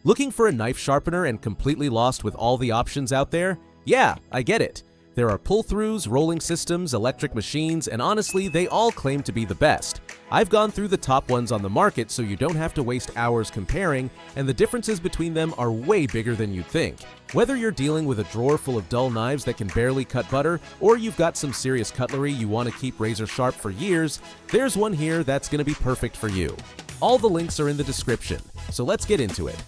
Looking for a knife sharpener and completely lost with all the options out there? Yeah, I get it. There are pull-throughs, rolling systems, electric machines, and honestly, they all claim to be the best. I've gone through the top ones on the market so you don't have to waste hours comparing, and the differences between them are way bigger than you'd think. Whether you're dealing with a drawer full of dull knives that can barely cut butter, or you've got some serious cutlery you want to keep razor sharp for years, there's one here that's going to be perfect for you. All the links are in the description, so let's get into it.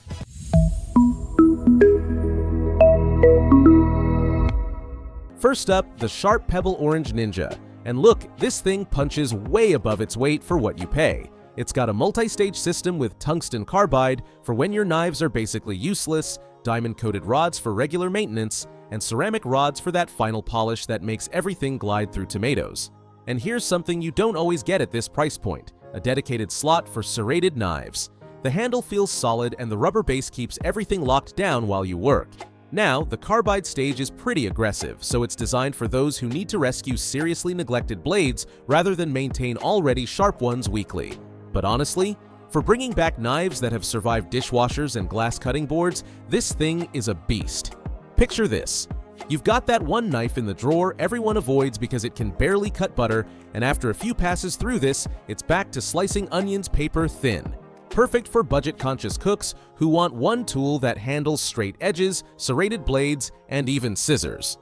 First up, the Sharp Pebble Orange Ninja. And look, this thing punches way above its weight for what you pay. It's got a multi-stage system with tungsten carbide for when your knives are basically useless, diamond-coated rods for regular maintenance, and ceramic rods for that final polish that makes everything glide through tomatoes. And here's something you don't always get at this price point, a dedicated slot for serrated knives. The handle feels solid and the rubber base keeps everything locked down while you work. Now, the carbide stage is pretty aggressive, so it's designed for those who need to rescue seriously neglected blades rather than maintain already sharp ones weekly. But honestly, for bringing back knives that have survived dishwashers and glass cutting boards, this thing is a beast. Picture this. You've got that one knife in the drawer everyone avoids because it can barely cut butter, and after a few passes through this, it's back to slicing onions paper thin. Perfect for budget-conscious cooks who want one tool that handles straight edges, serrated blades, and even scissors.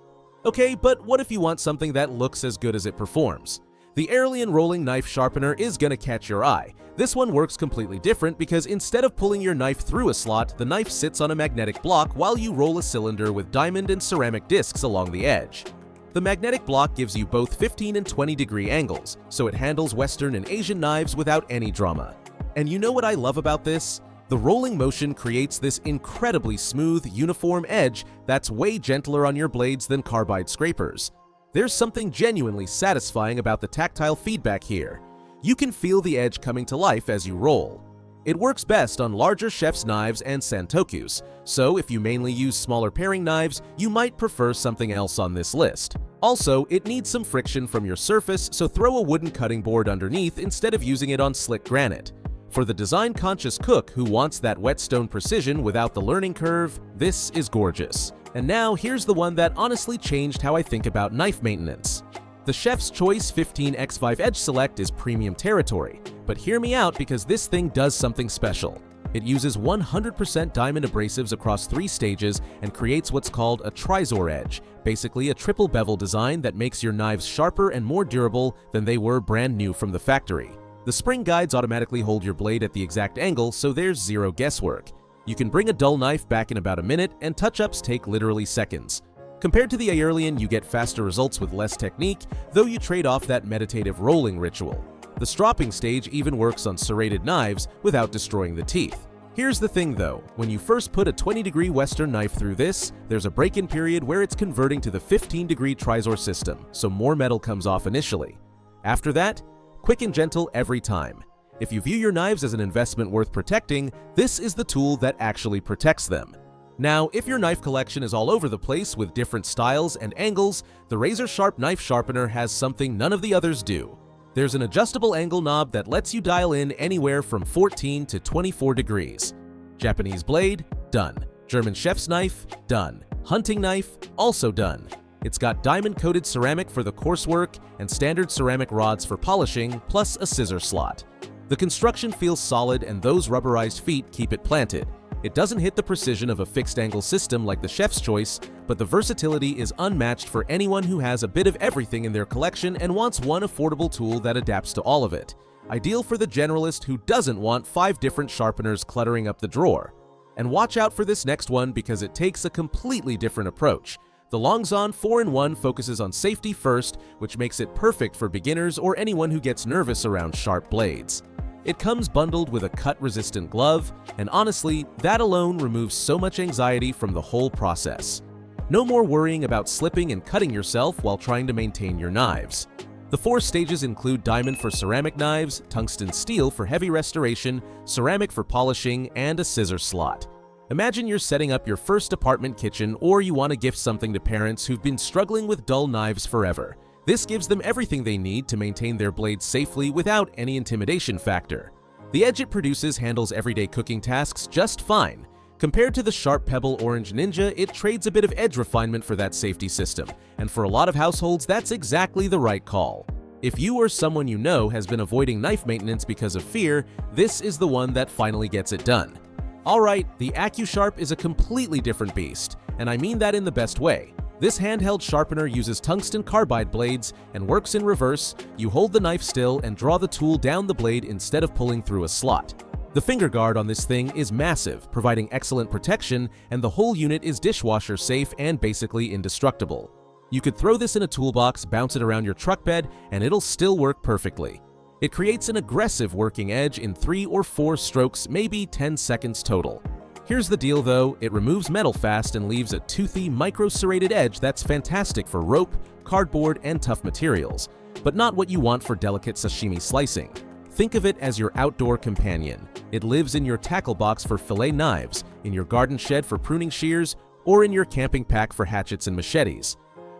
Okay, but what if you want something that looks as good as it performs? The Airlen rolling knife sharpener is gonna catch your eye. This one works completely different because instead of pulling your knife through a slot, the knife sits on a magnetic block while you roll a cylinder with diamond and ceramic discs along the edge. The magnetic block gives you both 15 and 20 degree angles, so it handles Western and Asian knives without any drama. And you know what I love about this? The rolling motion creates this incredibly smooth, uniform edge that's way gentler on your blades than carbide scrapers. There's something genuinely satisfying about the tactile feedback here. You can feel the edge coming to life as you roll. It works best on larger chef's knives and santokus, so if you mainly use smaller paring knives, you might prefer something else on this list. Also, it needs some friction from your surface, so throw a wooden cutting board underneath instead of using it on slick granite. For the design-conscious cook who wants that whetstone precision without the learning curve, this is gorgeous. And now here's the one that honestly changed how I think about knife maintenance. The Chef's Choice 15x5 Edge Select is premium territory, but hear me out because this thing does something special. It uses 100% diamond abrasives across 3 stages and creates what's called a trisor edge, basically a triple bevel design that makes your knives sharper and more durable than they were brand new from the factory. The spring guides automatically hold your blade at the exact angle, so there's zero guesswork. You can bring a dull knife back in about a minute, and touch-ups take literally seconds. Compared to the Airlen, you get faster results with less technique, though you trade off that meditative rolling ritual. The stropping stage even works on serrated knives without destroying the teeth. Here's the thing though, when you first put a 20-degree Western knife through this, there's a break-in period where it's converting to the 15-degree trisor system, so more metal comes off initially. After that, quick and gentle every time. If you view your knives as an investment worth protecting, this is the tool that actually protects them. Now, if your knife collection is all over the place with different styles and angles, the Razor Sharp Knife Sharpener has something none of the others do. There's an adjustable angle knob that lets you dial in anywhere from 14 to 24 degrees. Japanese blade? Done. German chef's knife? Done. Hunting knife? Also done. It's got diamond-coated ceramic for the coarse work and standard ceramic rods for polishing, plus a scissor slot. The construction feels solid and those rubberized feet keep it planted. It doesn't hit the precision of a fixed-angle system like the Chef's Choice, but the versatility is unmatched for anyone who has a bit of everything in their collection and wants one affordable tool that adapts to all of it. Ideal for the generalist who doesn't want 5 different sharpeners cluttering up the drawer. And watch out for this next one because it takes a completely different approach. The Longzon 4-in-1 focuses on safety first, which makes it perfect for beginners or anyone who gets nervous around sharp blades. It comes bundled with a cut-resistant glove, and honestly, that alone removes so much anxiety from the whole process. No more worrying about slipping and cutting yourself while trying to maintain your knives. The 4 stages include diamond for ceramic knives, tungsten steel for heavy restoration, ceramic for polishing, and a scissor slot. Imagine you're setting up your first apartment kitchen or you want to gift something to parents who've been struggling with dull knives forever. This gives them everything they need to maintain their blades safely without any intimidation factor. The edge it produces handles everyday cooking tasks just fine. Compared to the Sharp Pebble Orange Ninja, it trades a bit of edge refinement for that safety system, and for a lot of households, that's exactly the right call. If you or someone you know has been avoiding knife maintenance because of fear, this is the one that finally gets it done. Alright, the AcuSharp is a completely different beast, and I mean that in the best way. This handheld sharpener uses tungsten carbide blades and works in reverse. You hold the knife still and draw the tool down the blade instead of pulling through a slot. The finger guard on this thing is massive, providing excellent protection, and the whole unit is dishwasher safe and basically indestructible. You could throw this in a toolbox, bounce it around your truck bed, and it'll still work perfectly. It creates an aggressive working edge in 3 or 4 strokes, maybe 10 seconds total. Here's the deal though, it removes metal fast and leaves a toothy, micro-serrated edge that's fantastic for rope, cardboard, and tough materials, but not what you want for delicate sashimi slicing. Think of it as your outdoor companion. It lives in your tackle box for fillet knives, in your garden shed for pruning shears, or in your camping pack for hatchets and machetes.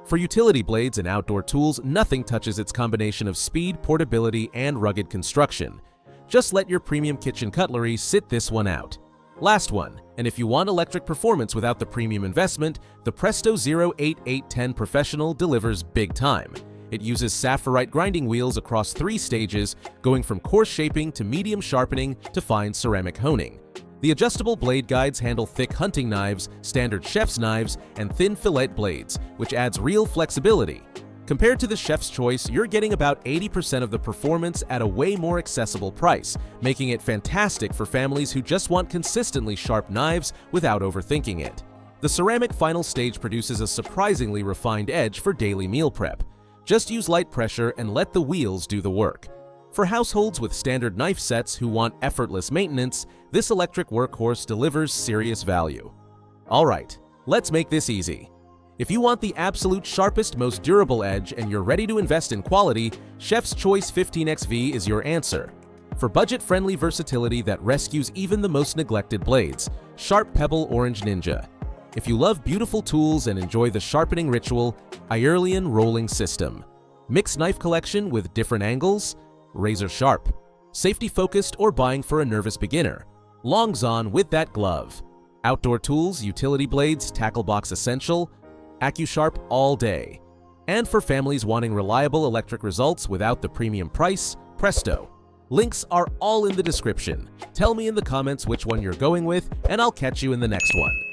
For utility blades and outdoor tools, nothing touches its combination of speed, portability, and rugged construction. Just let your premium kitchen cutlery sit this one out. Last one, and if you want electric performance without the premium investment, the Presto 08810 Professional delivers big time. It uses Saphirite grinding wheels across 3 stages, going from coarse shaping to medium sharpening to fine ceramic honing. The adjustable blade guides handle thick hunting knives, standard chef's knives, and thin fillet blades, which adds real flexibility. Compared to the Chef's Choice, you're getting about 80% of the performance at a way more accessible price, making it fantastic for families who just want consistently sharp knives without overthinking it. The ceramic final stage produces a surprisingly refined edge for daily meal prep. Just use light pressure and let the wheels do the work. For households with standard knife sets who want effortless maintenance, this electric workhorse delivers serious value. Alright, let's make this easy. If you want the absolute sharpest, most durable edge and you're ready to invest in quality, Chef's Choice 15XV is your answer. For budget-friendly versatility that rescues even the most neglected blades, Sharp Pebble Orange Ninja. If you love beautiful tools and enjoy the sharpening ritual, Airlen Rolling System. Mixed knife collection with different angles, razor sharp. Safety-focused or buying for a nervous beginner, Longzon with that glove. Outdoor tools, utility blades, tackle box essential, AcuSharp all day. And for families wanting reliable electric results without the premium price, Presto. Links are all in the description. Tell me in the comments which one you're going with, and I'll catch you in the next one.